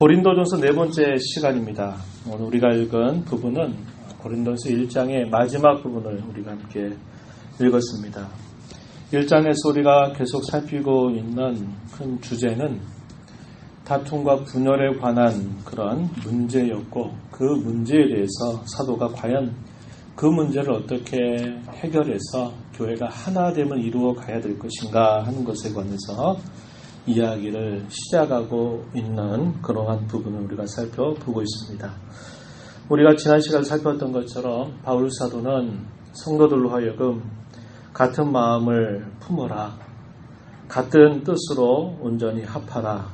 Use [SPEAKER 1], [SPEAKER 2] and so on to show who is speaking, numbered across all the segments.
[SPEAKER 1] 고린도전서 네 번째 시간입니다. 오늘 우리가 읽은 부분은 고린도전서 1장의 마지막 부분을 우리가 함께 읽었습니다. 1장에서 우리가 계속 살피고 있는 큰 주제는 다툼과 분열에 관한 그런 문제였고, 그 문제에 대해서 사도가 과연 그 문제를 어떻게 해결해서 교회가 하나됨을 이루어 가야 될 것인가 하는 것에 관해서 이야기를 시작하고 있는 그러한 부분을 우리가 살펴보고 있습니다. 우리가 지난 시간에 살펴봤던 것처럼 바울 사도는 성도들로 하여금 같은 마음을 품어라, 같은 뜻으로 온전히 합하라,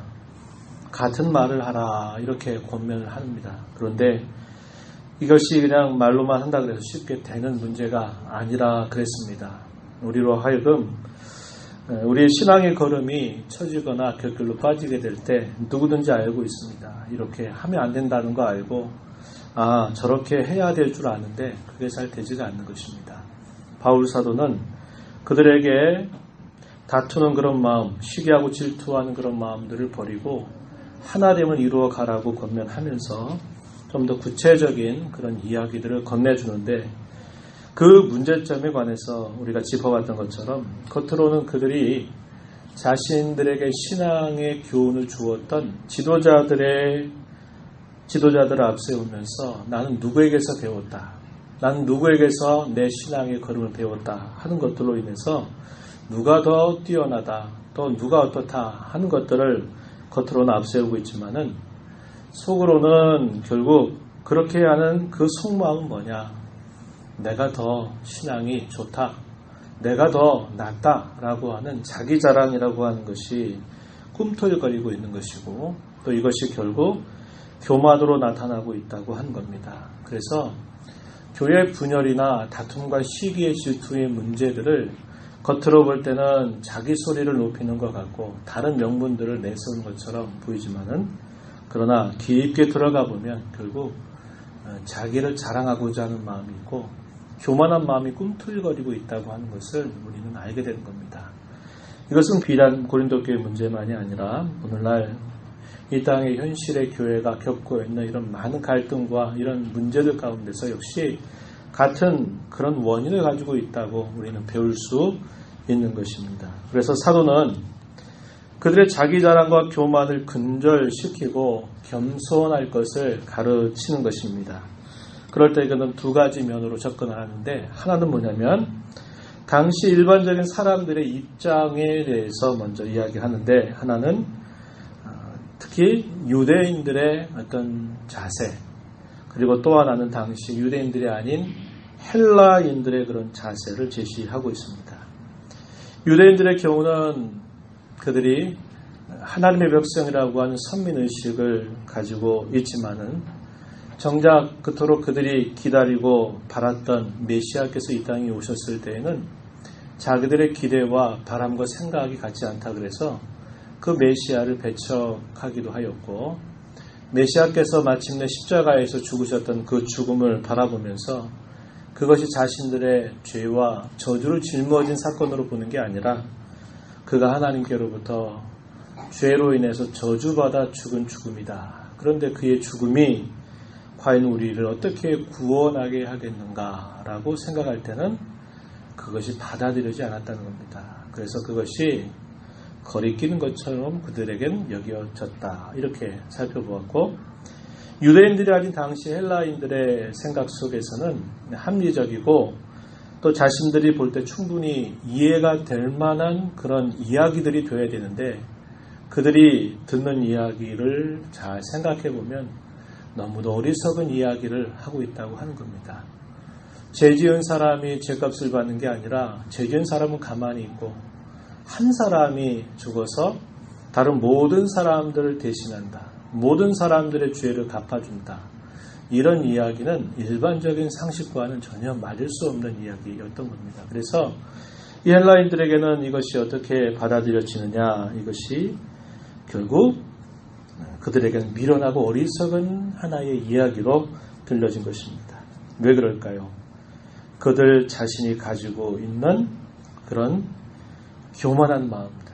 [SPEAKER 1] 같은 말을 하라, 이렇게 권면을 합니다. 그런데 이것이 그냥 말로만 한다 그래서 쉽게 되는 문제가 아니라 그랬습니다. 우리로 하여금 우리의 신앙의 걸음이 처지거나 곁길로 빠지게 될 때 누구든지 알고 있습니다. 이렇게 하면 안 된다는 거 알고 저렇게 해야 될 줄 아는데 그게 잘 되지가 않는 것입니다. 바울 사도는 그들에게 다투는 그런 마음, 시기하고 질투하는 그런 마음들을 버리고 하나됨을 이루어 가라고 권면하면서 좀 더 구체적인 그런 이야기들을 건네주는데, 그 문제점에 관해서 우리가 짚어봤던 것처럼 겉으로는 그들이 자신들에게 신앙의 교훈을 주었던 지도자들을 앞세우면서 나는 누구에게서 배웠다, 나는 누구에게서 내 신앙의 걸음을 배웠다 하는 것들로 인해서 누가 더 뛰어나다, 또 누가 어떻다 하는 것들을 겉으로는 앞세우고 있지만은 속으로는 결국 그렇게 하는 그 속마음은 뭐냐, 내가 더 신앙이 좋다, 내가 더 낫다라고 하는 자기 자랑이라고 하는 것이 꿈틀거리고 있는 것이고, 또 이것이 결국 교만으로 나타나고 있다고 하는 겁니다. 그래서 교회 분열이나 다툼과 시기의 질투의 문제들을 겉으로 볼 때는 자기 소리를 높이는 것 같고 다른 명분들을 내세우는 것처럼 보이지만은, 그러나 깊게 들어가 보면 결국 자기를 자랑하고자 하는 마음이 있고 교만한 마음이 꿈틀거리고 있다고 하는 것을 우리는 알게 되는 겁니다. 이것은 비단 고린도 교회 문제만이 아니라 오늘날 이 땅의 현실의 교회가 겪고 있는 이런 많은 갈등과 이런 문제들 가운데서 역시 같은 그런 원인을 가지고 있다고 우리는 배울 수 있는 것입니다. 그래서 사도는 그들의 자기 자랑과 교만을 근절시키고 겸손할 것을 가르치는 것입니다. 그럴 때 그는 두 가지 면으로 접근을 하는데, 하나는 뭐냐면 당시 일반적인 사람들의 입장에 대해서 먼저 이야기하는데, 하나는 특히 유대인들의 어떤 자세, 그리고 또 하나는 당시 유대인들이 아닌 헬라인들의 그런 자세를 제시하고 있습니다. 유대인들의 경우는 그들이 하나님의 백성이라고 하는 선민의식을 가지고 있지만은 정작 그토록 그들이 기다리고 바랐던 메시아께서 이 땅에 오셨을 때에는 자기들의 기대와 바람과 생각이 같지 않다 그래서 그 메시아를 배척하기도 하였고, 메시아께서 마침내 십자가에서 죽으셨던 그 죽음을 바라보면서 그것이 자신들의 죄와 저주를 짊어진 사건으로 보는 게 아니라 그가 하나님께로부터 죄로 인해서 저주받아 죽은 죽음이다. 그런데 그의 죽음이 과연 우리를 어떻게 구원하게 하겠는가라고 생각할 때는 그것이 받아들이지 않았다는 겁니다. 그래서 그것이 거리끼는 것처럼 그들에겐 여겨졌다. 이렇게 살펴보았고, 유대인들이 아닌 당시 헬라인들의 생각 속에서는 합리적이고 또 자신들이 볼 때 충분히 이해가 될 만한 그런 이야기들이 되어야 되는데, 그들이 듣는 이야기를 잘 생각해 보면 너무도 어리석은 이야기를 하고 있다고 하는 겁니다. 죄 지은 사람이 죄값을 받는 게 아니라 죄 지은 사람은 가만히 있고 한 사람이 죽어서 다른 모든 사람들을 대신한다, 모든 사람들의 죄를 갚아준다, 이런 이야기는 일반적인 상식과는 전혀 맞을 수 없는 이야기였던 겁니다. 그래서 이 헬라인들에게는 이것이 어떻게 받아들여지느냐, 이것이 결국 그들에게는 미련하고 어리석은 하나의 이야기로 들려진 것입니다. 왜 그럴까요? 그들 자신이 가지고 있는 그런 교만한 마음들,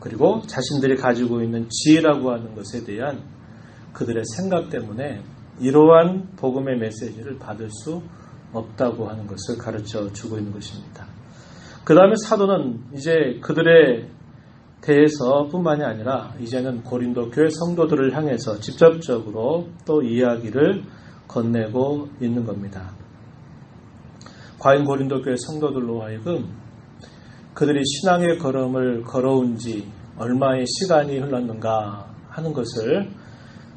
[SPEAKER 1] 그리고 자신들이 가지고 있는 지혜라고 하는 것에 대한 그들의 생각 때문에 이러한 복음의 메시지를 받을 수 없다고 하는 것을 가르쳐 주고 있는 것입니다. 그 다음에 사도는 이제 그들에 대해서 뿐만이 아니라 이제는 고린도 교회 성도들을 향해서 직접적으로 또 이야기를 건네고 있는 겁니다. 과연 고린도 교회 성도들로 하여금 그들이 신앙의 걸음을 걸어온 지 얼마의 시간이 흘렀는가 하는 것을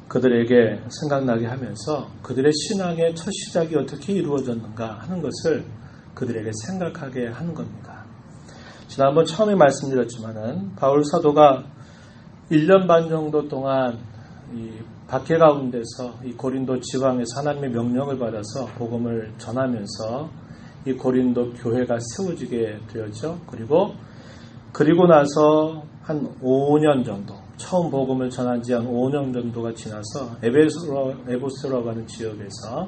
[SPEAKER 1] 그들에게 생각나게 하면서 그들의 신앙의 첫 시작이 어떻게 이루어졌는가 하는 것을 그들에게 생각하게 하는 겁니다. 지난번 처음에 말씀드렸지만은 바울 사도가 1년 반 정도 동안 이 박해 가운데서 이 고린도 지방에서 하나님의 명령을 받아서 복음을 전하면서 이 고린도 교회가 세워지게 되었죠. 그리고 나서 한 5년 정도, 처음 복음을 전한 지 한 5년 정도가 지나서 에베소라고 하는 지역에서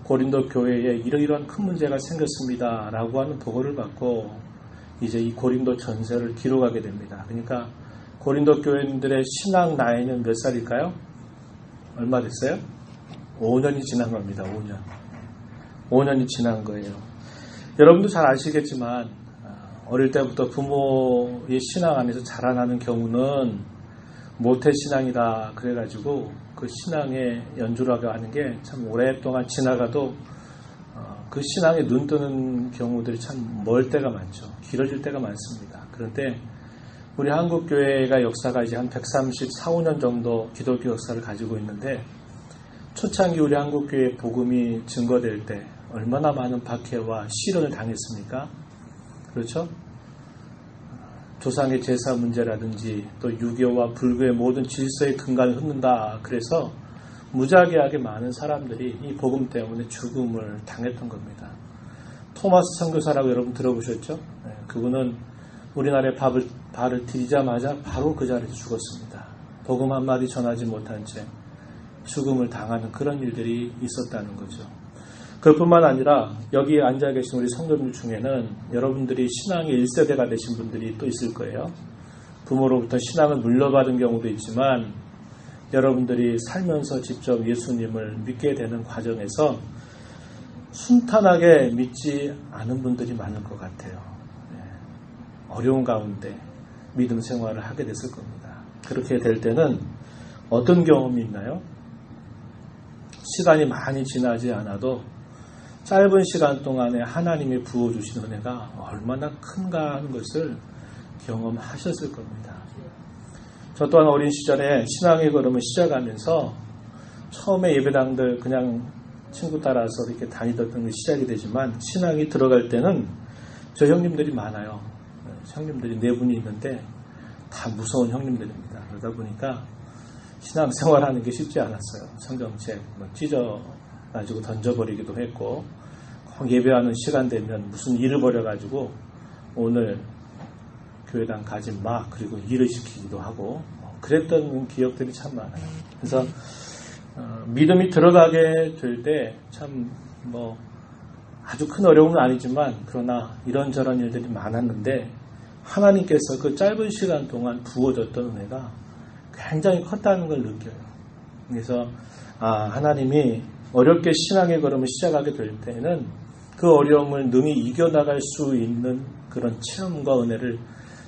[SPEAKER 1] 고린도 교회에 이러이러한 큰 문제가 생겼습니다 라고 하는 보고를 받고 이제 이 고린도 전서를 기록하게 됩니다. 그러니까 고린도 교회인들의 신앙 나이는 몇 살일까요? 얼마 됐어요? 5년이 지난 겁니다. 5년이 지난 거예요. 여러분도 잘 아시겠지만 어릴 때부터 부모의 신앙 안에서 자라나는 경우는 모태신앙이다 그래가지고 그 신앙에 연주라고 하는 게 참 오랫동안 지나가도 그 신앙에 눈 뜨는 경우들이 참 멀 때가 많죠. 길어질 때가 많습니다. 그런데 우리 한국교회가 역사가 이제 한 134, 5년 정도 기독교 역사를 가지고 있는데 초창기 우리 한국교회 복음이 증거될 때 얼마나 많은 박해와 시련을 당했습니까? 그렇죠? 조상의 제사 문제라든지 또 유교와 불교의 모든 질서의 근간을 흩는다. 그래서 무지하게 많은 사람들이 이 복음 때문에 죽음을 당했던 겁니다. 토마스 선교사라고 여러분 들어보셨죠? 네, 그분은 우리나라에 발을 들이자마자 바로 그 자리에서 죽었습니다. 복음 한마디 전하지 못한 채 죽음을 당하는 그런 일들이 있었다는 거죠. 그뿐만 아니라 여기 앉아 계신 우리 성도들 중에는 여러분들이 신앙의 1세대가 되신 분들이 또 있을 거예요. 부모로부터 신앙을 물려받은 경우도 있지만 여러분들이 살면서 직접 예수님을 믿게 되는 과정에서 순탄하게 믿지 않은 분들이 많을 것 같아요. 어려운 가운데 믿음 생활을 하게 됐을 겁니다. 그렇게 될 때는 어떤 경험이 있나요? 시간이 많이 지나지 않아도 짧은 시간 동안에 하나님이 부어주신 은혜가 얼마나 큰가 하는 것을 경험하셨을 겁니다. 저 또한 어린 시절에 신앙의 걸음을 시작하면서 처음에 예배당들 그냥 친구 따라서 이렇게 다니던 게 시작이 되지만 신앙이 들어갈 때는 저 형님들이 많아요. 형님들이 4분이 있는데 다 무서운 형님들입니다. 그러다 보니까 신앙생활하는 게 쉽지 않았어요. 성경책 찢어가지고 던져버리기도 했고 예배하는 시간 되면 무슨 일을 벌여가지고 오늘 교회당 가지 마 그리고 일을 시키기도 하고 그랬던 기억들이 참 많아요. 그래서 믿음이 들어가게 될 때 참 아주 큰 어려움은 아니지만 그러나 이런저런 일들이 많았는데 하나님께서 그 짧은 시간 동안 부어줬던 은혜가 굉장히 컸다는 걸 느껴요. 그래서 하나님이 어렵게 신앙의 걸음을 시작하게 될 때는 그 어려움을 능히 이겨나갈 수 있는 그런 체험과 은혜를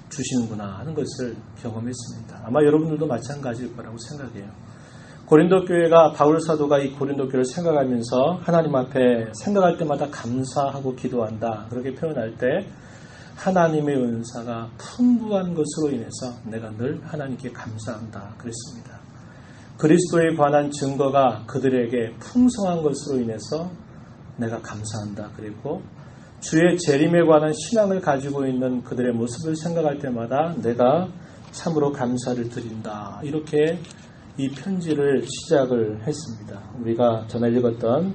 [SPEAKER 1] 주시는구나 하는 것을 경험했습니다. 아마 여러분들도 마찬가지일 거라고 생각해요. 고린도 교회가 바울 사도가 이 고린도 교회를 생각하면서 하나님 앞에 생각할 때마다 감사하고 기도한다. 그렇게 표현할 때 하나님의 은사가 풍부한 것으로 인해서 내가 늘 하나님께 감사한다. 그랬습니다. 그리스도에 관한 증거가 그들에게 풍성한 것으로 인해서 내가 감사한다. 그리고 주의 재림에 관한 신앙을 가지고 있는 그들의 모습을 생각할 때마다 내가 참으로 감사를 드린다. 이렇게 이 편지를 시작을 했습니다. 우리가 전에 읽었던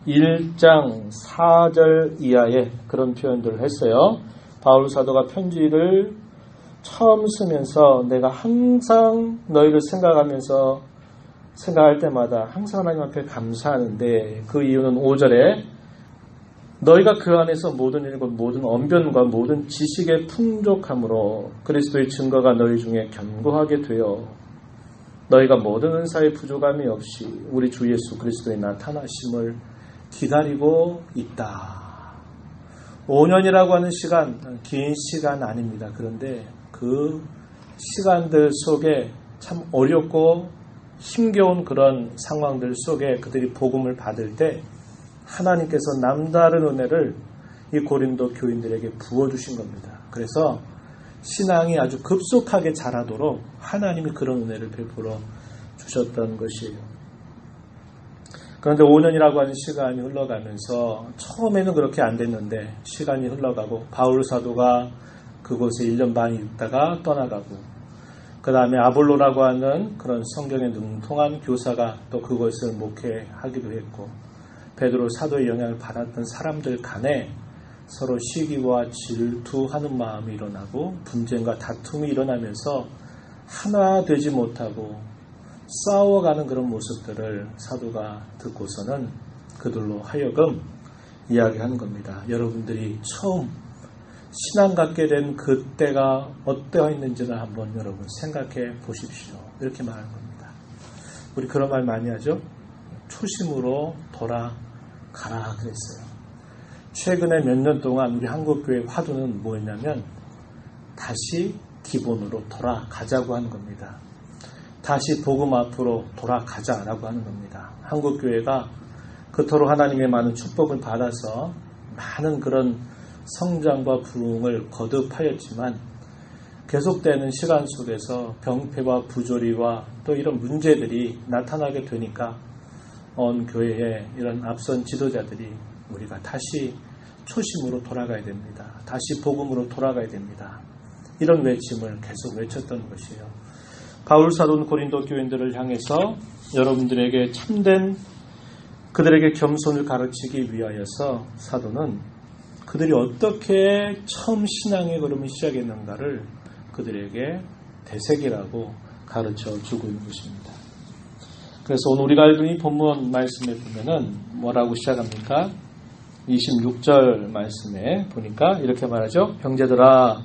[SPEAKER 1] 1장 4절 이하의 그런 표현들을 했어요. 바울 사도가 편지를 처음 쓰면서 내가 항상 너희를 생각할 때마다 항상 하나님 앞에 감사하는데 그 이유는 5절에 너희가 그 안에서 모든 일과 모든 언변과 모든 지식의 풍족함으로 그리스도의 증거가 너희 중에 견고하게 되어 너희가 모든 은사의 부족함이 없이 우리 주 예수 그리스도의 나타나심을 기다리고 있다. 5년이라고 하는 시간, 긴 시간 아닙니다. 그런데 그 시간들 속에 참 어렵고 힘겨운 그런 상황들 속에 그들이 복음을 받을 때 하나님께서 남다른 은혜를 이 고린도 교인들에게 부어주신 겁니다. 그래서 신앙이 아주 급속하게 자라도록 하나님이 그런 은혜를 베풀어 주셨던 것이에요. 그런데 5년이라고 하는 시간이 흘러가면서 처음에는 그렇게 안 됐는데 시간이 흘러가고 바울 사도가 그곳에 1년 반이 있다가 떠나가고 그 다음에 아볼로라고 하는 그런 성경에 능통한 교사가 또 그것을 목회하기도 했고 베드로 사도의 영향을 받았던 사람들 간에 서로 시기와 질투하는 마음이 일어나고 분쟁과 다툼이 일어나면서 하나 되지 못하고 싸워가는 그런 모습들을 사도가 듣고서는 그들로 하여금 이야기하는 겁니다. 여러분들이 처음 신앙 갖게 된 그때가 어떠했는지를 한번 여러분 생각해 보십시오. 이렇게 말하는 겁니다. 우리 그런 말 많이 하죠. 초심으로 돌아가라 그랬어요. 최근에 몇 년 동안 우리 한국교회 화두는 뭐였냐면 다시 기본으로 돌아가자고 하는 겁니다. 다시 복음 앞으로 돌아가자라고 하는 겁니다. 한국교회가 그토록 하나님의 많은 축복을 받아서 많은 그런 성장과 부흥을 거듭하였지만 계속되는 시간 속에서 병폐와 부조리와 또 이런 문제들이 나타나게 되니까 온 교회의 이런 앞선 지도자들이 우리가 다시 초심으로 돌아가야 됩니다. 다시 복음으로 돌아가야 됩니다. 이런 외침을 계속 외쳤던 것이에요. 바울 사도는 고린도 교인들을 향해서 여러분들에게 참된 그들에게 겸손을 가르치기 위하여서 사도는 그들이 어떻게 처음 신앙의 걸음을 시작했는가를 그들에게 되새기라고 가르쳐 주고 있는 것입니다. 그래서 오늘 우리가 읽은 이 본문 말씀에 보면은 뭐라고 시작합니까? 26절 말씀에 보니까 이렇게 말하죠. 형제들아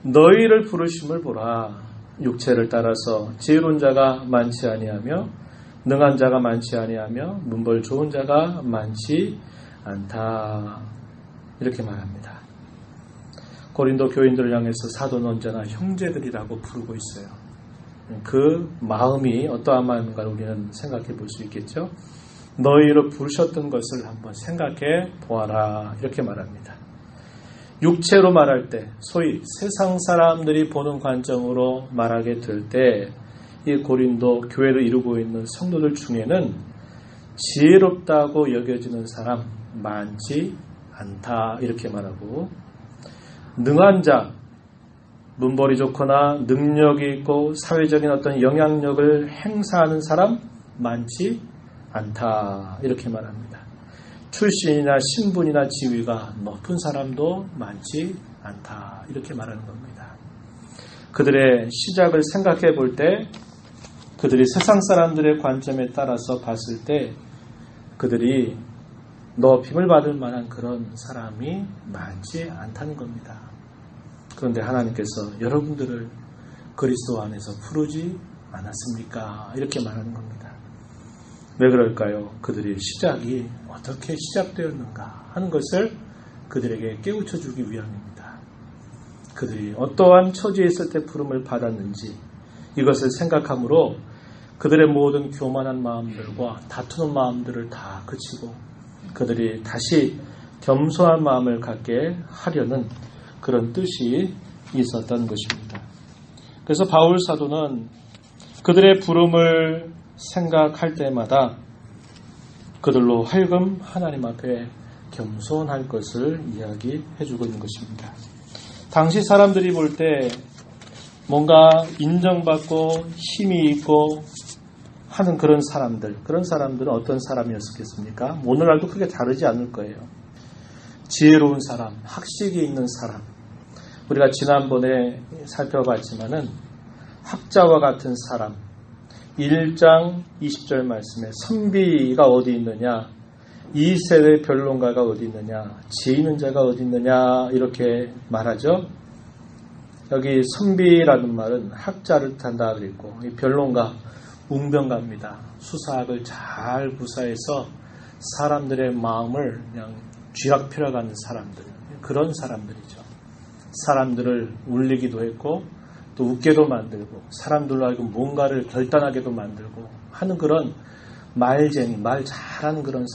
[SPEAKER 1] 너희를 부르심을 보라. 육체를 따라서 지혜로운 자가 많지 아니하며 능한 자가 많지 아니하며 문벌 좋은 자가 많지 않다. 이렇게 말합니다. 고린도 교인들을 향해서 사도는 언제나 형제들이라고 부르고 있어요. 그 마음이 어떠한 마음인가를 우리는 생각해 볼 수 있겠죠. 너희로 부르셨던 것을 한번 생각해 보아라. 이렇게 말합니다. 육체로 말할 때 소위 세상 사람들이 보는 관점으로 말하게 될 때 이 고린도 교회를 이루고 있는 성도들 중에는 지혜롭다고 여겨지는 사람 많지 않다. 이렇게 말하고 능한 자, 문벌이 좋거나 능력이 있고 사회적인 어떤 영향력을 행사하는 사람 많지 않다. 이렇게 말합니다. 출신이나 신분이나 지위가 높은 사람도 많지 않다. 이렇게 말하는 겁니다. 그들의 시작을 생각해 볼 때 그들이 세상 사람들의 관점에 따라서 봤을 때 그들이 높임을 받을 만한 그런 사람이 많지 않다는 겁니다. 그런데 하나님께서 여러분들을 그리스도 안에서 부르지 않았습니까? 이렇게 말하는 겁니다. 왜 그럴까요? 그들의 시작이 어떻게 시작되었는가 하는 것을 그들에게 깨우쳐 주기 위함입니다. 그들이 어떠한 처지에 있을 때 부름을 받았는지 이것을 생각함으로 그들의 모든 교만한 마음들과 다투는 마음들을 다 그치고 그들이 다시 겸손한 마음을 갖게 하려는 그런 뜻이 있었던 것입니다. 그래서 바울 사도는 그들의 부름을 생각할 때마다 그들로 하여금 하나님 앞에 겸손할 것을 이야기해주고 있는 것입니다. 당시 사람들이 볼 때 뭔가 인정받고 힘이 있고 하는 그런 사람들은 어떤 사람이었겠습니까? 오늘날도 크게 다르지 않을 거예요. 지혜로운 사람, 학식이 있는 사람. 우리가 지난번에 살펴봤지만은 학자와 같은 사람. 1장 20절 말씀에 선비가 어디 있느냐? 이 세대의 변론가가 어디 있느냐, 지혜 있는 자가 어디 있느냐 이렇게 말하죠. 여기 선비라는 말은 학자를 뜻한다 그랬고, 이 변론가, 웅변가입니다. 수사학을 잘 구사해서 사람들의 마음을 그냥 쥐락펴락하는 사람들, 그런 사람들이죠. 사람들을 울리기도 했고 또 웃게도 만들고 사람들로 하여금 뭔가를 결단하게도 만들고 하는 그런 말쟁이, 말 잘하는 그런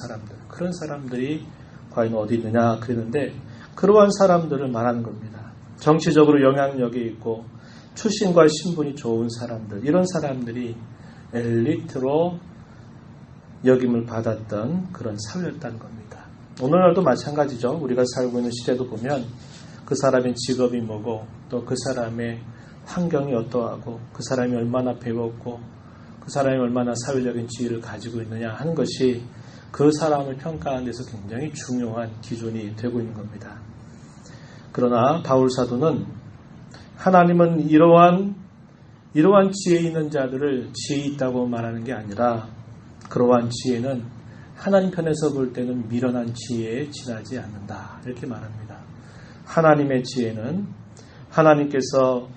[SPEAKER 1] 사람들이 과연 어디 있느냐 그랬는데, 그러한 사람들을 말하는 겁니다. 정치적으로 영향력이 있고 출신과 신분이 좋은 사람들, 이런 사람들이 엘리트로 여김을 받았던 그런 사회였다는 겁니다. 오늘날도 마찬가지죠. 우리가 살고 있는 시대도 보면 그 사람의 직업이 뭐고 또 그 사람의 환경이 어떠하고 그 사람이 얼마나 배웠고 그 사람이 얼마나 사회적인 지위를 가지고 있느냐 하는 것이 그 사람을 평가하는 데서 굉장히 중요한 기준이 되고 있는 겁니다. 그러나 바울 사도는 하나님은 이러한 지혜 있는 자들을 지혜 있다고 말하는 게 아니라, 그러한 지혜는 하나님 편에서 볼 때는 미련한 지혜에 지나지 않는다 이렇게 말합니다. 하나님의 지혜는 하나님께서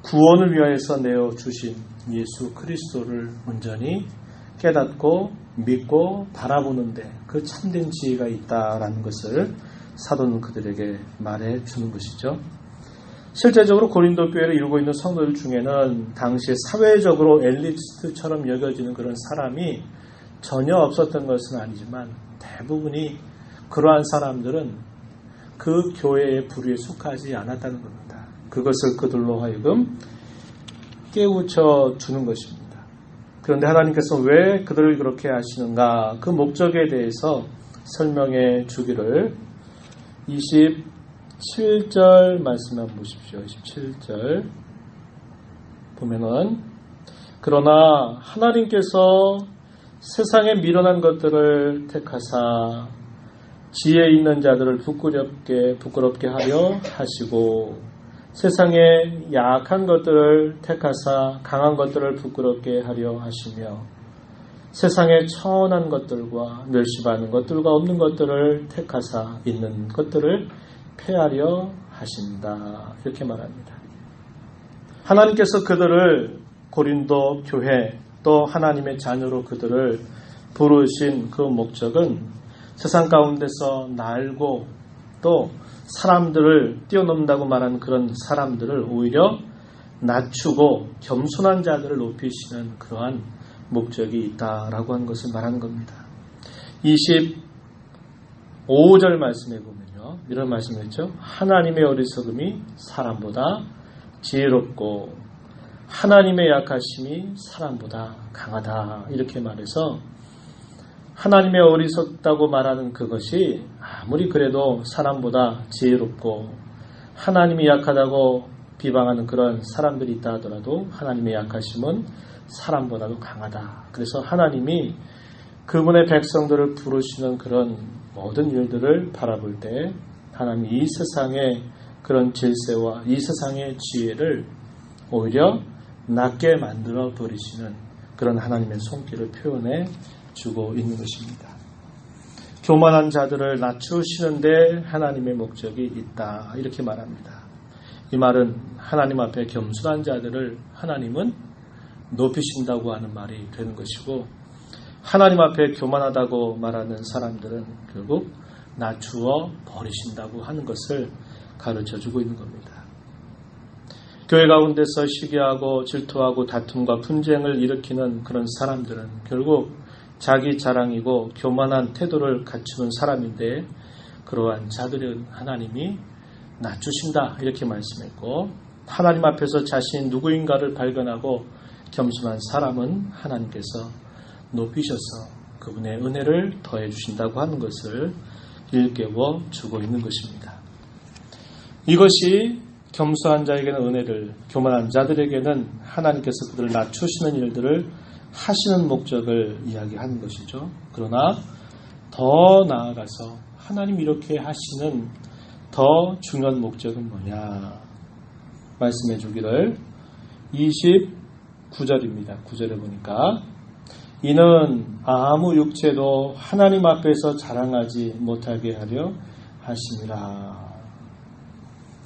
[SPEAKER 1] 구원을 위하여서 내어주신 예수 그리스도를 온전히 깨닫고 믿고 바라보는데 그 참된 지혜가 있다라는 것을 사도는 그들에게 말해 주는 것이죠. 실제적으로 고린도 교회를 이루고 있는 성도들 중에는 당시에 사회적으로 엘리트처럼 여겨지는 그런 사람이 전혀 없었던 것은 아니지만, 대부분이 그러한 사람들은 그 교회의 부류에 속하지 않았다는 겁니다. 그것을 그들로 하여금 깨우쳐 주는 것입니다. 그런데 하나님께서 왜 그들을 그렇게 하시는가, 그 목적에 대해서 설명해 주기를 27절 말씀 한번 보십시오. 27절 보면은, 그러나 하나님께서 세상에 미련한 것들을 택하사 지혜 있는 자들을 부끄럽게 하려 하시고, 세상에 약한 것들을 택하사 강한 것들을 부끄럽게 하려 하시며, 세상에 천한 것들과 멸시받는 것들과 없는 것들을 택하사 있는 것들을 폐하려 하신다 이렇게 말합니다. 하나님께서 그들을 고린도 교회 또 하나님의 자녀로 그들을 부르신 그 목적은 세상 가운데서 날고 또 사람들을 뛰어넘는다고 말하는 그런 사람들을 오히려 낮추고 겸손한 자들을 높이시는 그러한 목적이 있다라고 하는 것을 말하는 겁니다. 25절 말씀에 보면요, 이런 말씀을 했죠. 하나님의 어리석음이 사람보다 지혜롭고 하나님의 약하심이 사람보다 강하다 이렇게 말해서, 하나님의 어리석다고 말하는 그것이 아무리 그래도 사람보다 지혜롭고 하나님이 약하다고 비방하는 그런 사람들이 있다 하더라도 하나님의 약하심은 사람보다도 강하다. 그래서 하나님이 그분의 백성들을 부르시는 그런 모든 일들을 바라볼 때 하나님이 이 세상의 그런 질서와 이 세상의 지혜를 오히려 낮게 만들어 버리시는 그런 하나님의 손길을 표현해 주고 있는 것입니다. 교만한 자들을 낮추시는데 하나님의 목적이 있다 이렇게 말합니다. 이 말은 하나님 앞에 겸손한 자들을 하나님은 높이신다고 하는 말이 되는 것이고, 하나님 앞에 교만하다고 말하는 사람들은 결국 낮추어 버리신다고 하는 것을 가르쳐주고 있는 겁니다. 교회 가운데서 시기하고 질투하고 다툼과 분쟁을 일으키는 그런 사람들은 결국 자기 자랑이고 교만한 태도를 갖추는 사람인데, 그러한 자들은 하나님이 낮추신다 이렇게 말씀했고, 하나님 앞에서 자신이 누구인가를 발견하고 겸손한 사람은 하나님께서 높이셔서 그분의 은혜를 더해 주신다고 하는 것을 일깨워 주고 있는 것입니다. 이것이 겸손한 자에게는 은혜를, 교만한 자들에게는 하나님께서 그들을 낮추시는 일들을 하시는 목적을 이야기하는 것이죠. 그러나 더 나아가서 하나님 이렇게 하시는 더 중요한 목적은 뭐냐 말씀해 주기를 29절입니다. 9절에 보니까 이는 아무 육체도 하나님 앞에서 자랑하지 못하게 하려 하심이라.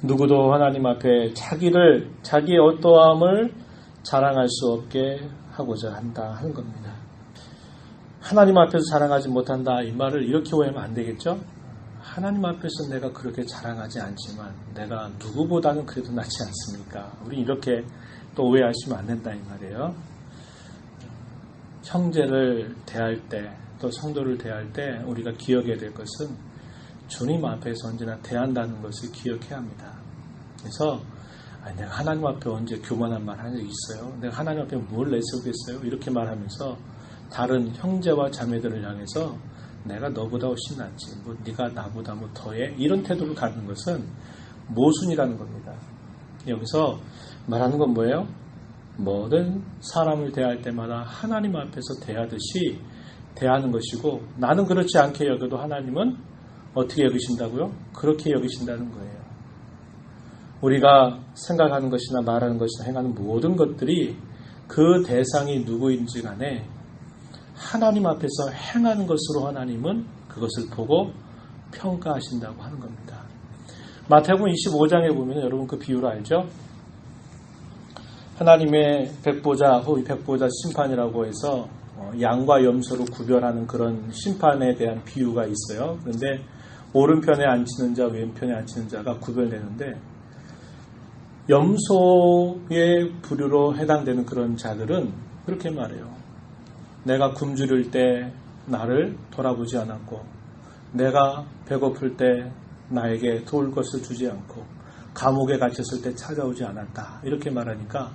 [SPEAKER 1] 누구도 하나님 앞에 자기의 어떠함을 자랑할 수 없게 하고자 한다 하는 겁니다. 하나님 앞에서 자랑하지 못한다, 이 말을 이렇게 오해하면 안 되겠죠? 하나님 앞에서 내가 그렇게 자랑하지 않지만 내가 누구보다는 그래도 낫지 않습니까? 우리 이렇게 또 오해하시면 안 된다 이 말이에요. 형제를 대할 때, 또 성도를 대할 때 우리가 기억해야 될 것은 주님 앞에서 언제나 대한다는 것을 기억해야 합니다. 그래서 내가 하나님 앞에 언제 교만한 말 한 적이 있어요? 내가 하나님 앞에 뭘 내세우겠어요? 이렇게 말하면서 다른 형제와 자매들을 향해서 내가 너보다 훨씬 낫지, 네가 나보다 더해, 이런 태도를 갖는 것은 모순이라는 겁니다. 여기서 말하는 건 뭐예요? 모든 사람을 대할 때마다 하나님 앞에서 대하듯이 대하는 것이고, 나는 그렇지 않게 여겨도 하나님은 어떻게 여기신다고요? 그렇게 여기신다는 거예요. 우리가 생각하는 것이나 말하는 것이나 행하는 모든 것들이 그 대상이 누구인지 간에 하나님 앞에서 행하는 것으로 하나님은 그것을 보고 평가하신다고 하는 겁니다. 마태복음 25장에 보면 여러분 그 비유를 알죠? 하나님의 백보자, 혹은 백보자 심판이라고 해서 양과 염소를 구별하는 그런 심판에 대한 비유가 있어요. 그런데 오른편에 앉히는 자, 왼편에 앉히는 자가 구별되는데, 염소의 부류로 해당되는 그런 자들은 그렇게 말해요. 내가 굶주릴 때 나를 돌아보지 않았고, 내가 배고플 때 나에게 도울 것을 주지 않고, 감옥에 갇혔을 때 찾아오지 않았다, 이렇게 말하니까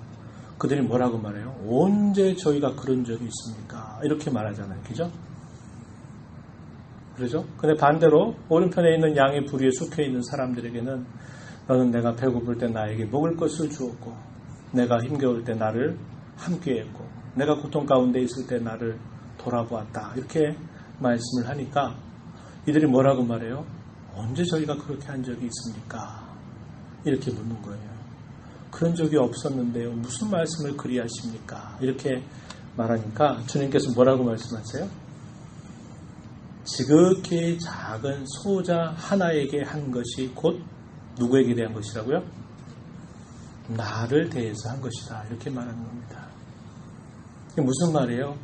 [SPEAKER 1] 그들이 뭐라고 말해요? 언제 저희가 그런 적이 있습니까? 이렇게 말하잖아요. 그죠? 그러죠? 근데 반대로 오른편에 있는 양의 부리에 속해 있는 사람들에게는, 너는 내가 배고플 때 나에게 먹을 것을 주었고, 내가 힘겨울 때 나를 함께했고, 내가 고통 가운데 있을 때 나를 돌아보았다, 이렇게 말씀을 하니까 이들이 뭐라고 말해요? 언제 저희가 그렇게 한 적이 있습니까? 이렇게 묻는 거예요. 그런 적이 없었는데요, 무슨 말씀을 그리 하십니까? 이렇게 말하니까 주님께서 뭐라고 말씀하세요? 지극히 작은 소자 하나에게 한 것이 곧 누구에게 대한 것이라고요? 나를 대해서 한 것이다, 이렇게 말하는 겁니다. 이게 무슨 말이에요?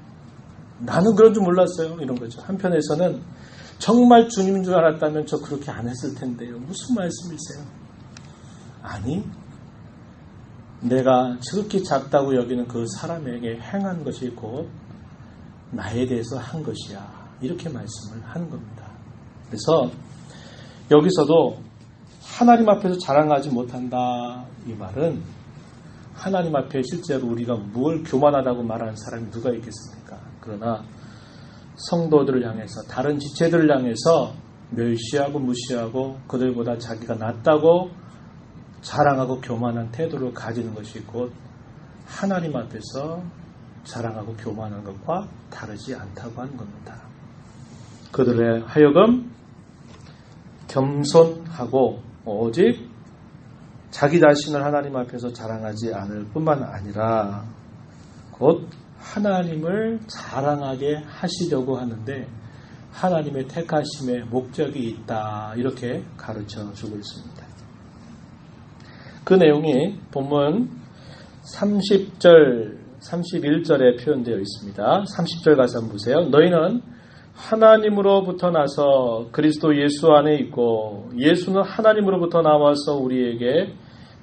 [SPEAKER 1] 나는 그런 줄 몰랐어요, 이런 거죠. 한편에서는 정말 주님인 줄 알았다면 저 그렇게 안 했을 텐데요, 무슨 말씀이세요? 아니, 내가 지극히 작다고 여기는 그 사람에게 행한 것이 곧 나에 대해서 한 것이야, 이렇게 말씀을 하는 겁니다. 그래서 여기서도 하나님 앞에서 자랑하지 못한다, 이 말은 하나님 앞에 실제로 우리가 뭘 교만하다고 말하는 사람이 누가 있겠습니까? 그러나 성도들을 향해서, 다른 지체들을 향해서 멸시하고 무시하고 그들보다 자기가 낫다고 자랑하고 교만한 태도를 가지는 것이 곧 하나님 앞에서 자랑하고 교만한 것과 다르지 않다고 하는 겁니다. 그들의 하여금 겸손하고 오직 자기 자신을 하나님 앞에서 자랑하지 않을 뿐만 아니라 곧 하나님을 자랑하게 하시려고 하는데 하나님의 택하심에 목적이 있다, 이렇게 가르쳐 주고 있습니다. 그 내용이 본문 30절, 31절에 표현되어 있습니다. 30절 가서 한번 보세요. 너희는 하나님으로부터 나서 그리스도 예수 안에 있고, 예수는 하나님으로부터 나와서 우리에게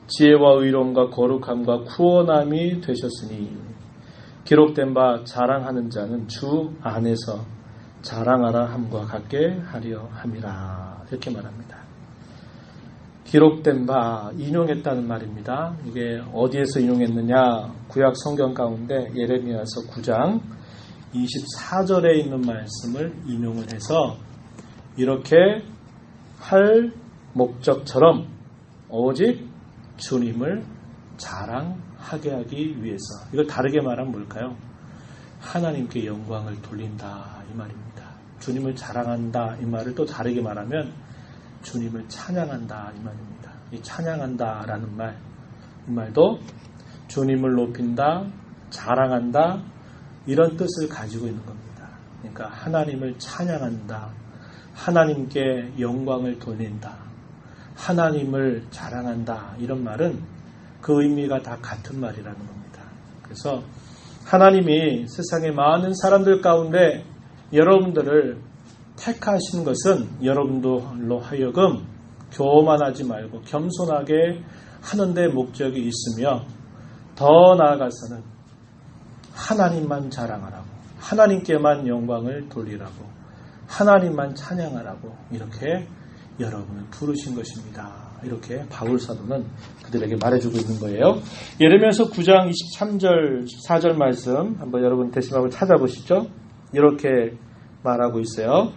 [SPEAKER 1] 지혜와 의로움과 거룩함과 구원함이 되셨으니 기록된 바 자랑하는 자는 주 안에서 자랑하라 함과 같게 하려 함이라, 이렇게 말합니다. 기록된 바, 인용했다는 말입니다. 이게 어디에서 인용했느냐? 구약 성경 가운데 예레미야서 9장 24절에 있는 말씀을 인용을 해서 이렇게 할 목적처럼 오직 주님을 자랑하게 하기 위해서, 이걸 다르게 말하면 뭘까요? 하나님께 영광을 돌린다, 이 말입니다. 주님을 자랑한다, 이 말을 또 다르게 말하면 주님을 찬양한다, 이 말입니다. 이 찬양한다 라는 말, 이 말도 주님을 높인다, 자랑한다, 이런 뜻을 가지고 있는 겁니다. 그러니까 하나님을 찬양한다. 하나님께 영광을 돌린다. 하나님을 자랑한다. 이런 말은 그 의미가 다 같은 말이라는 겁니다. 그래서 하나님이 세상의 많은 사람들 가운데 여러분들을 택하신 것은 여러분들로 하여금 교만하지 말고 겸손하게 하는 데 목적이 있으며 더 나아가서는 하나님만 자랑하라고, 하나님께만 영광을 돌리라고, 하나님만 찬양하라고 이렇게 여러분을 부르신 것입니다. 이렇게 바울 사도는 그들에게 말해주고 있는 거예요. 예레미야서 9장 23절 4절 말씀 한번 여러분 대신하고 찾아보시죠. 이렇게 말하고 있어요.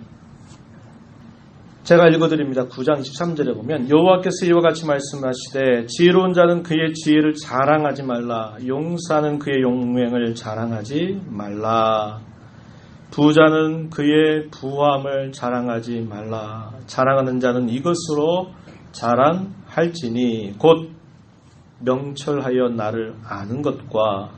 [SPEAKER 1] 제가 읽어드립니다. 9장 23절에 보면 여호와께서 이와 같이 말씀하시되 지혜로운 자는 그의 지혜를 자랑하지 말라. 용사는 그의 용맹을 자랑하지 말라. 부자는 그의 부함을 자랑하지 말라. 자랑하는 자는 이것으로 자랑할지니 곧 명철하여 나를 아는 것과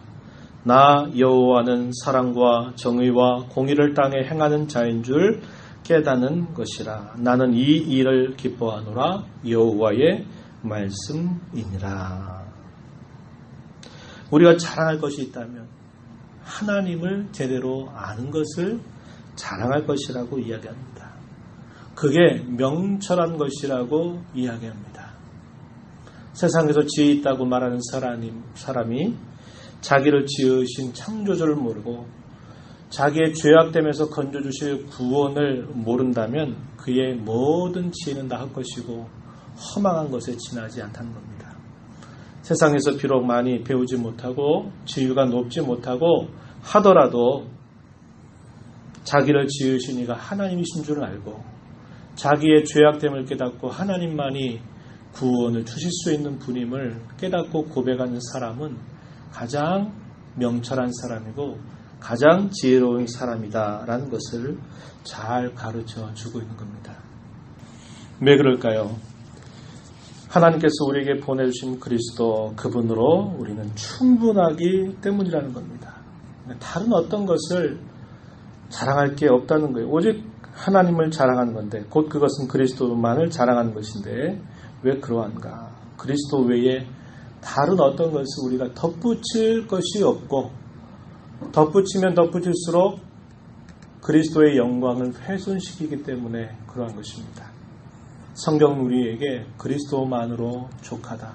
[SPEAKER 1] 나 여호와는 사랑과 정의와 공의를 땅에 행하는 자인 줄 깨닫는 것이라. 나는 이 일을 기뻐하노라. 여호와의 말씀이니라. 우리가 자랑할 것이 있다면 하나님을 제대로 아는 것을 자랑할 것이라고 이야기합니다. 그게 명철한 것이라고 이야기합니다. 세상에서 지혜 있다고 말하는 사람이 자기를 지으신 창조주를 모르고 자기의 죄악됨에서 건져주실 구원을 모른다면 그의 모든 지혜는 다 헛것이고 허망한 것에 지나지 않다는 겁니다. 세상에서 비록 많이 배우지 못하고 지위가 높지 못하고 하더라도 자기를 지으신 이가 하나님이신 줄 알고 자기의 죄악됨을 깨닫고 하나님만이 구원을 주실 수 있는 분임을 깨닫고 고백하는 사람은 가장 명철한 사람이고 가장 지혜로운 사람이다라는 것을 잘 가르쳐 주고 있는 겁니다. 왜 그럴까요? 하나님께서 우리에게 보내주신 그리스도 그분으로 우리는 충분하기 때문이라는 겁니다. 다른 어떤 것을 자랑할 게 없다는 거예요. 오직 하나님을 자랑하는 건데 곧 그것은 그리스도만을 자랑하는 것인데 왜 그러한가? 그리스도 외에 다른 어떤 것을 우리가 덧붙일 것이 없고 덧붙이면 덧붙일수록 그리스도의 영광을 훼손시키기 때문에 그러한 것입니다. 성경은 우리에게 그리스도만으로 족하다.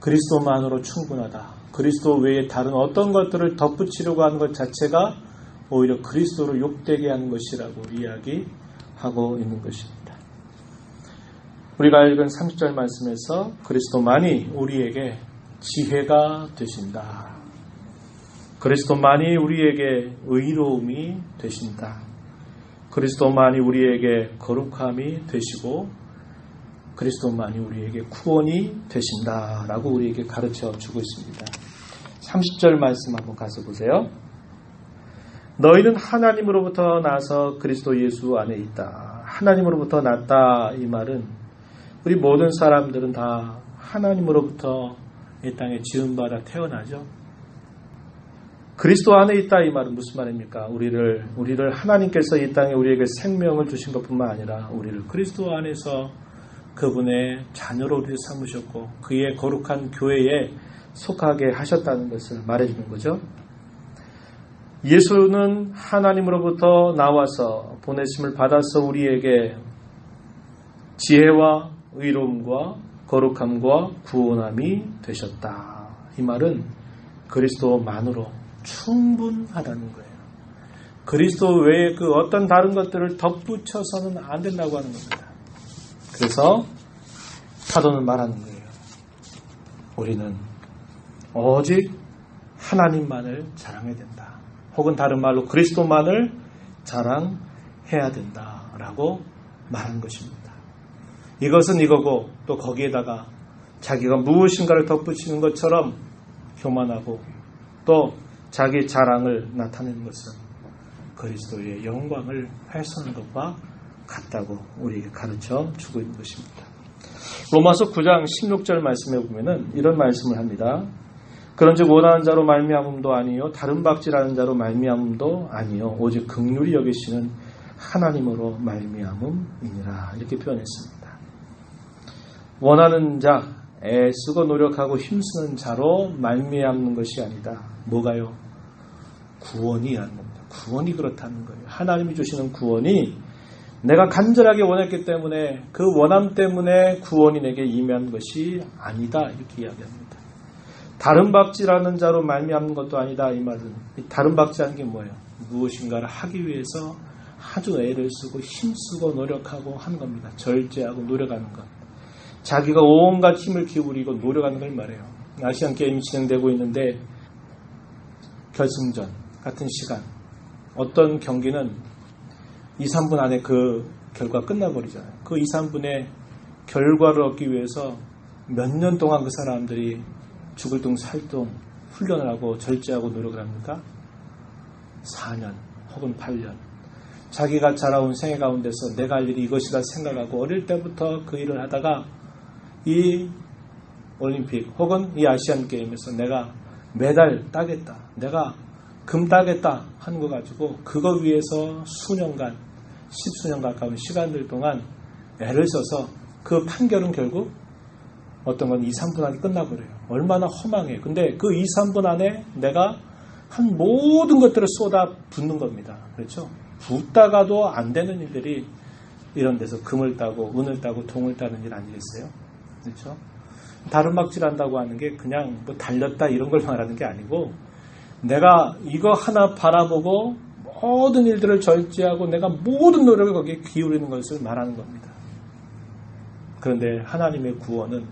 [SPEAKER 1] 그리스도만으로 충분하다. 그리스도 외에 다른 어떤 것들을 덧붙이려고 하는 것 자체가 오히려 그리스도를 욕되게 하는 것이라고 이야기하고 있는 것입니다. 우리가 읽은 30절 말씀에서 그리스도만이 우리에게 지혜가 되신다. 그리스도만이 우리에게 의로움이 되신다. 그리스도만이 우리에게 거룩함이 되시고 그리스도만이 우리에게 구원이 되신다라고 우리에게 가르쳐 주고 있습니다. 30절 말씀 한번 가서 보세요. 너희는 하나님으로부터 나서 그리스도 예수 안에 있다. 하나님으로부터 났다. 이 말은 우리 모든 사람들은 다 하나님으로부터 이 땅에 지음받아 태어나죠. 그리스도 안에 있다. 이 말은 무슨 말입니까? 우리를 하나님께서 이 땅에 우리에게 생명을 주신 것뿐만 아니라 우리를 그리스도 안에서 그분의 자녀로 우리를 삼으셨고 그의 거룩한 교회에 속하게 하셨다는 것을 말해주는 거죠. 예수는 하나님으로부터 나와서 보내심을 받아서 우리에게 지혜와 의로움과 거룩함과 구원함이 되셨다. 이 말은 그리스도만으로 충분하다는 거예요. 그리스도 외에 그 어떤 다른 것들을 덧붙여서는 안 된다고 하는 겁니다. 그래서 사도는 말하는 거예요. 우리는 오직 하나님만을 자랑해야 된다. 혹은 다른 말로 그리스도만을 자랑해야 된다라고 말한 것입니다. 이것은 이거고 또 거기에다가 자기가 무엇인가를 덧붙이는 것처럼 교만하고 또 자기 자랑을 나타내는 것은 그리스도의 영광을 훼손하는 것과 같다고 우리에게 가르쳐 주고 있는 것입니다. 로마서 9장 16절 말씀에 보면은 이런 말씀을 합니다. 그런즉 원하는 자로 말미암음도 아니요 다른 박질하는 자로 말미암음도 아니요 오직 긍휼히 여기시는 하나님으로 말미암음이니라. 이렇게 표현했습니다. 원하는 자, 애쓰고 노력하고 힘쓰는 자로 말미암는 것이 아니다. 뭐가요? 구원이 하는 겁니다. 구원이 그렇다는 거예요. 하나님이 주시는 구원이 내가 간절하게 원했기 때문에 그 원함 때문에 구원이 내게 임한 것이 아니다. 이렇게 이야기합니다. 다른 박질하는 자로 말미암는 것도 아니다. 이 말은 다른 박질하는 게 뭐예요? 무엇인가를 하기 위해서 아주 애를 쓰고 힘쓰고 노력하고 하는 겁니다. 절제하고 노력하는 것. 자기가 온갖 힘을 기울이고 노력하는 걸 말해요. 아시안 게임이 진행되고 있는데 결승전 같은 시간 어떤 경기는 2, 3분 안에 그 결과 끝나버리잖아요. 그 2, 3분의 결과를 얻기 위해서 몇 년 동안 그 사람들이 죽을 둥 살둥 훈련을 하고 절제하고 노력을 합니까? 4년 혹은 8년. 자기가 자라온 생애 가운데서 내가 할 일이 이것이다 생각하고 어릴 때부터 그 일을 하다가 이 올림픽 혹은 이 아시안 게임에서 내가 메달 따겠다, 내가 금 따겠다 하는 거 가지고 그거 위해서 수년간, 10수년 가까운 시간들 동안 애를 써서 그 판결은 결국 어떤 건 2, 3분 안에 끝나버려요. 얼마나 허망해요. 근데 그 2, 3분 안에 내가 한 모든 것들을 쏟아 붓는 겁니다. 그렇죠? 붓다가도 안 되는 일들이 이런 데서 금을 따고 은을 따고 동을 따는 일 아니겠어요? 그렇죠? 다른 박질한다고 하는 게 그냥 뭐 달렸다 이런 걸 말하는 게 아니고 내가 이거 하나 바라보고 모든 일들을 절제하고 내가 모든 노력을 거기에 기울이는 것을 말하는 겁니다. 그런데 하나님의 구원은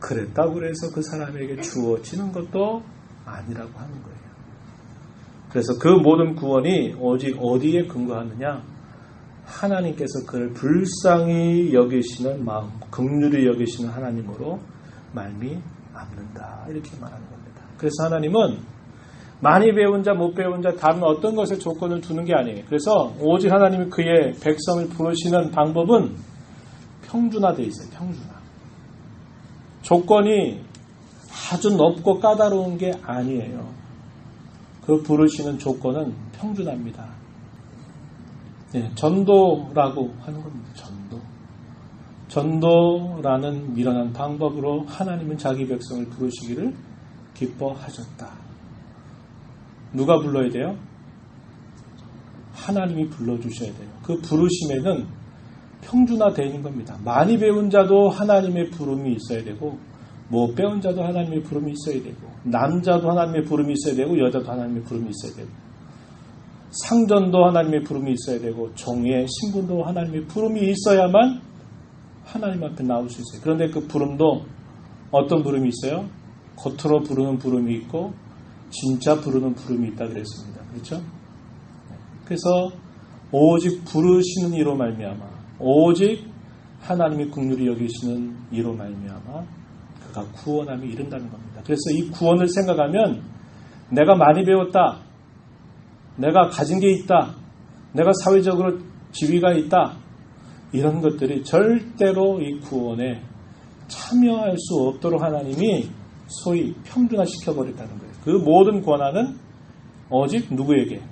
[SPEAKER 1] 그랬다고 해서 그 사람에게 주어지는 것도 아니라고 하는 거예요. 그래서 그 모든 구원이 오직 어디에 근거하느냐? 하나님께서 그를 불쌍히 여기시는 마음, 긍휼히 여기시는 하나님으로 말미암는다. 이렇게 말하는 겁니다. 그래서 하나님은 많이 배운 자, 못 배운 자, 다른 어떤 것에 조건을 두는 게 아니에요. 그래서 오직 하나님이 그의 백성을 부르시는 방법은 평준화되어 있어요. 평준화. 조건이 아주 높고 까다로운 게 아니에요. 그 부르시는 조건은 평준합니다. 네, 전도라고 하는 겁니다. 전도라는 미련한 방법으로 하나님은 자기 백성을 부르시기를 기뻐하셨다. 누가 불러야 돼요? 하나님이 불러주셔야 돼요. 그 부르심에는 평준화되어 있는 겁니다. 많이 배운 자도 하나님의 부름이 있어야 되고 못 배운 자도 하나님의 부름이 있어야 되고 남자도 하나님의 부름이 있어야 되고 여자도 하나님의 부름이 있어야 되고 상전도 하나님의 부름이 있어야 되고 종의 신분도 하나님의 부름이 있어야만 하나님 앞에 나올 수 있어요. 그런데 그 부름도 어떤 부름이 있어요? 겉으로 부르는 부름이 있고 진짜 부르는 부름이 있다 그랬습니다. 그렇죠? 그래서 오직 부르시는 이로 말미암아 오직 하나님이 긍휼히 여기시는 이로 말미암아 그가 구원함이 이른다는 겁니다. 그래서 이 구원을 생각하면 내가 많이 배웠다, 내가 가진 게 있다, 내가 사회적으로 지위가 있다, 이런 것들이 절대로 이 구원에 참여할 수 없도록 하나님이 소위 평준화시켜버렸다는 거예요. 그 모든 권한은 오직 누구에게?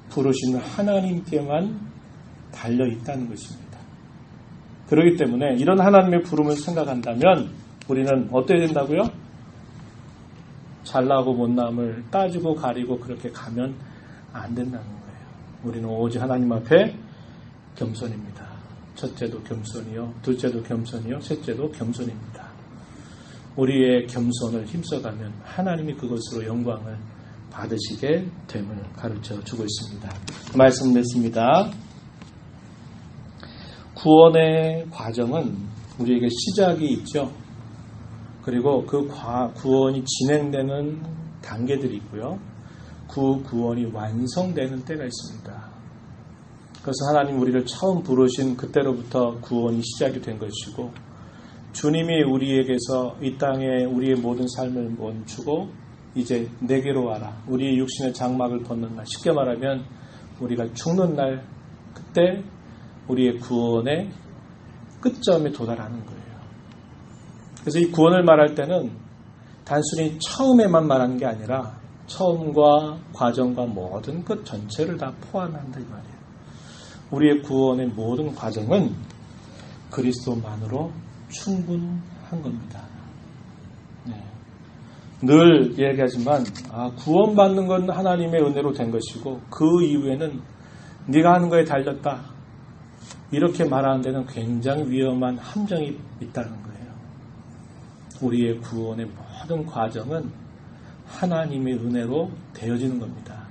[SPEAKER 1] 부르시는 하나님께만 달려있다는 것입니다. 그렇기 때문에 이런 하나님의 부름을 생각한다면 우리는 어떻게 된다고요? 잘나고 못남을 따지고 가리고 그렇게 가면 안 된다는 거예요. 우리는 오직 하나님 앞에 겸손입니다. 첫째도 겸손이요, 둘째도 겸손이요, 셋째도 겸손입니다. 우리의 겸손을 힘써가면 하나님이 그것으로 영광을 받으시게 됨을 가르쳐 주고 있습니다. 말씀 냈습니다. 구원의 과정은 우리에게 시작이 있죠. 그리고 그 구원이 진행되는 단계들이 있고요. 그 구원이 완성되는 때가 있습니다. 그래서 하나님 우리를 처음 부르신 그때로부터 구원이 시작이 된 것이고 주님이 우리에게서 이 땅에 우리의 모든 삶을 멈추고 이제 내게로 와라. 우리의 육신의 장막을 벗는 날, 쉽게 말하면 우리가 죽는 날, 그때 우리의 구원의 끝점에 도달하는 거예요. 그래서 이 구원을 말할 때는 단순히 처음에만 말하는 게 아니라 처음과 과정과 모든 것 전체를 다 포함한다 이 말이에요. 우리의 구원의 모든 과정은 그리스도만으로 충분한 겁니다. 네. 늘 얘기하지만 구원받는 건 하나님의 은혜로 된 것이고 그 이후에는 네가 하는 거에 달렸다. 이렇게 말하는 데는 굉장히 위험한 함정이 있다는 거예요. 우리의 구원의 모든 과정은 하나님의 은혜로 되어지는 겁니다.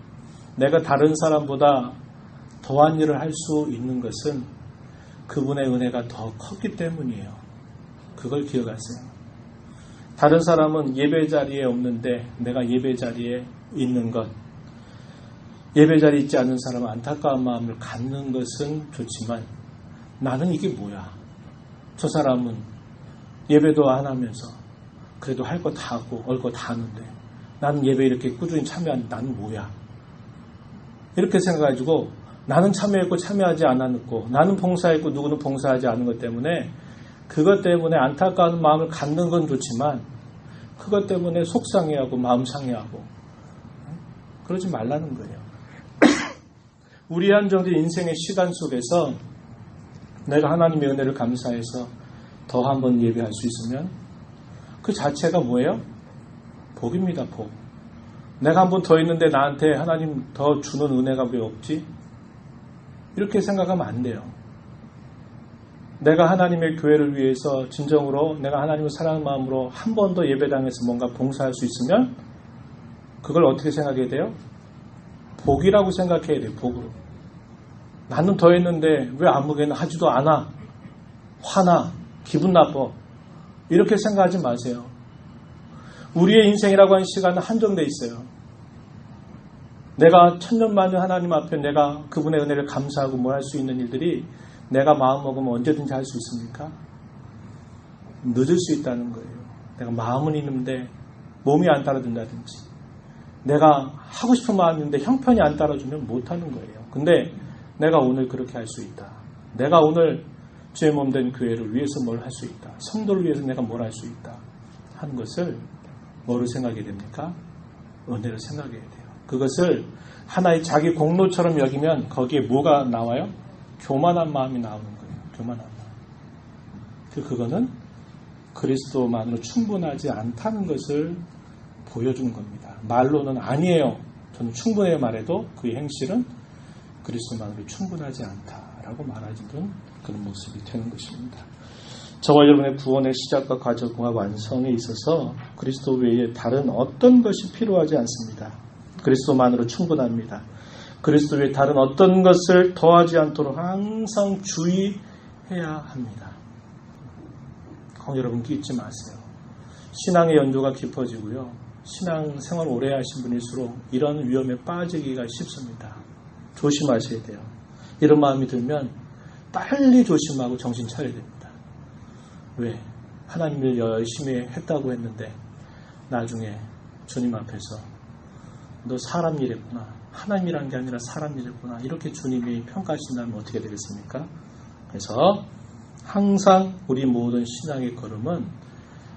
[SPEAKER 1] 내가 다른 사람보다 더한 일을 할 수 있는 것은 그분의 은혜가 더 컸기 때문이에요. 그걸 기억하세요. 다른 사람은 예배 자리에 없는데 내가 예배 자리에 있는 것, 예배 자리에 있지 않은 사람은 안타까운 마음을 갖는 것은 좋지만 나는 이게 뭐야? 저 사람은 예배도 안 하면서 그래도 할 거 다 하고 올 거 다 하는데 나는 예배 이렇게 꾸준히 참여하는데 나는 뭐야? 이렇게 생각해가지고 나는 참여했고 참여하지 않았고 나는 봉사했고 누구는 봉사하지 않은 것 때문에 그것 때문에 안타까운 마음을 갖는 건 좋지만 그것 때문에 속상해하고 마음 상해하고 그러지 말라는 거예요. 우리 한정된 인생의 시간 속에서 내가 하나님의 은혜를 감사해서 더 한번 예배할 수 있으면 그 자체가 뭐예요? 복입니다. 복. 내가 한 번 더 있는데 나한테 하나님 더 주는 은혜가 왜 없지? 이렇게 생각하면 안 돼요. 내가 하나님의 교회를 위해서 진정으로 내가 하나님을 사랑하는 마음으로 한 번 더 예배당에서 뭔가 봉사할 수 있으면 그걸 어떻게 생각해야 돼요? 복이라고 생각해야 돼요. 복으로. 나는 더 했는데 왜 아무개나 하지도 않아? 화나? 기분 나빠? 이렇게 생각하지 마세요. 우리의 인생이라고 하는 시간은 한정되어 있어요. 내가 천년만년 하나님 앞에 내가 그분의 은혜를 감사하고 뭘 할 수 있는 일들이 내가 마음먹으면 언제든지 할 수 있습니까? 늦을 수 있다는 거예요. 내가 마음은 있는데 몸이 안 따라준다든지 내가 하고 싶은 마음이 있는데 형편이 안 따라주면 못하는 거예요. 근데 내가 오늘 그렇게 할 수 있다. 내가 오늘 주의 몸된 교회를 위해서 뭘 할 수 있다. 성도를 위해서 내가 뭘 할 수 있다. 하는 것을 뭐를 생각해야 됩니까? 은혜를 생각해야 돼요. 그것을 하나의 자기 공로처럼 여기면 거기에 뭐가 나와요? 교만한 마음이 나오는 거예요. 교만한 마음. 그거는 그리스도만으로 충분하지 않다는 것을 보여주는 겁니다. 말로는 아니에요. 저는 충분해요 말해도 그의 행실은 그리스도만으로 충분하지 않다라고 말하지는 그런 모습이 되는 것입니다. 저와 여러분의 구원의 시작과 과정과 완성에 있어서 그리스도 외에 다른 어떤 것이 필요하지 않습니다. 그리스도만으로 충분합니다. 그리스도 외에 다른 어떤 것을 더하지 않도록 항상 주의해야 합니다. 여러분 잊지 마세요. 신앙의 연조가 깊어지고요. 신앙 생활 오래 하신 분일수록 이런 위험에 빠지기가 쉽습니다. 조심하셔야 돼요. 이런 마음이 들면 빨리 조심하고 정신 차려야 됩니다. 왜? 하나님을 열심히 했다고 했는데 나중에 주님 앞에서 너 사람 일했구나. 하나님이란 게 아니라 사람 일했구나. 이렇게 주님이 평가하신다면 어떻게 되겠습니까? 그래서 항상 우리 모든 신앙의 걸음은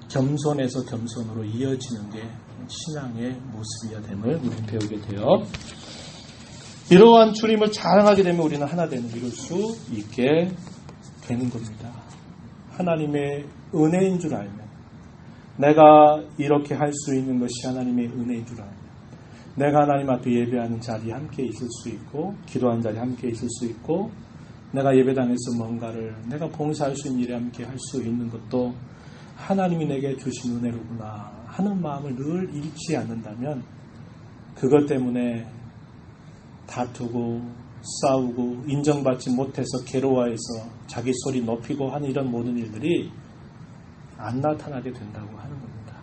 [SPEAKER 1] 겸손에서 겸손으로 이어지는 게 신앙의 모습이어야 됨을 우리는 배우게 돼요. 이러한 주님을 자랑하게 되면 우리는 하나됨을 이룰 수 있게 되는 겁니다. 하나님의 은혜인 줄 알면 내가 이렇게 할 수 있는 것이 하나님의 은혜인 줄 알면 내가 하나님 앞에 예배하는 자리에 함께 있을 수 있고 기도하는 자리에 함께 있을 수 있고 내가 예배당에서 뭔가를 내가 봉사할 수 있는 일에 함께 할 수 있는 것도 하나님이 내게 주신 은혜로구나 하는 마음을 늘 잃지 않는다면 그것 때문에 다투고 싸우고 인정받지 못해서 괴로워해서 자기 소리 높이고 하는 이런 모든 일들이 안 나타나게 된다고 하는 겁니다.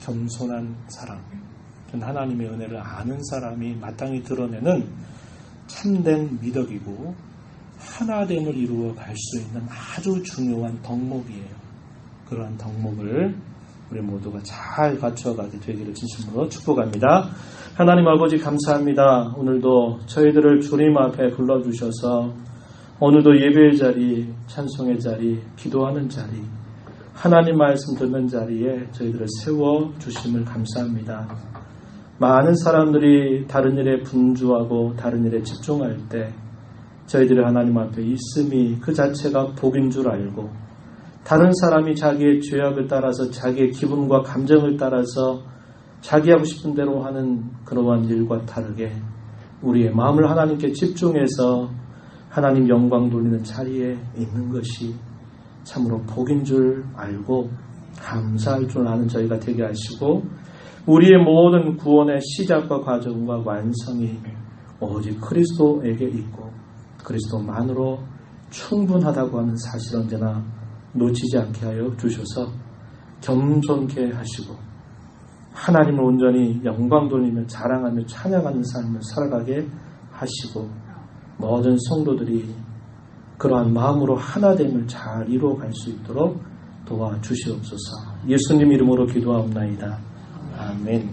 [SPEAKER 1] 겸손한 사람, 하나님의 은혜를 아는 사람이 마땅히 드러내는 참된 미덕이고 하나됨을 이루어 갈 수 있는 아주 중요한 덕목이에요. 그러한 덕목을 우리 모두가 잘 갖추어가게 되기를 진심으로 축복합니다. 하나님 아버지 감사합니다. 오늘도 저희들을 주님 앞에 불러주셔서 오늘도 예배의 자리, 찬송의 자리, 기도하는 자리 하나님 말씀 듣는 자리에 저희들을 세워주심을 감사합니다. 많은 사람들이 다른 일에 분주하고 다른 일에 집중할 때 저희들이 하나님 앞에 있음이 그 자체가 복인 줄 알고, 다른 사람이 자기의 죄악을 따라서 자기의 기분과 감정을 따라서 자기 하고 싶은 대로 하는 그러한 일과 다르게 우리의 마음을 하나님께 집중해서 하나님 영광 돌리는 자리에 있는 것이 참으로 복인 줄 알고 감사할 줄 아는 저희가 되게 하시고, 우리의 모든 구원의 시작과 과정과 완성이 오직 그리스도에게 있고 그리스도만으로 충분하다고 하는 사실 언제나 놓치지 않게 하여 주셔서 겸손케 하시고 하나님을 온전히 영광 돌리며 자랑하며 찬양하는 삶을 살아가게 하시고, 모든 성도들이 그러한 마음으로 하나됨을 잘 이루어갈 수 있도록 도와주시옵소서. 예수님 이름으로 기도하옵나이다. 아멘.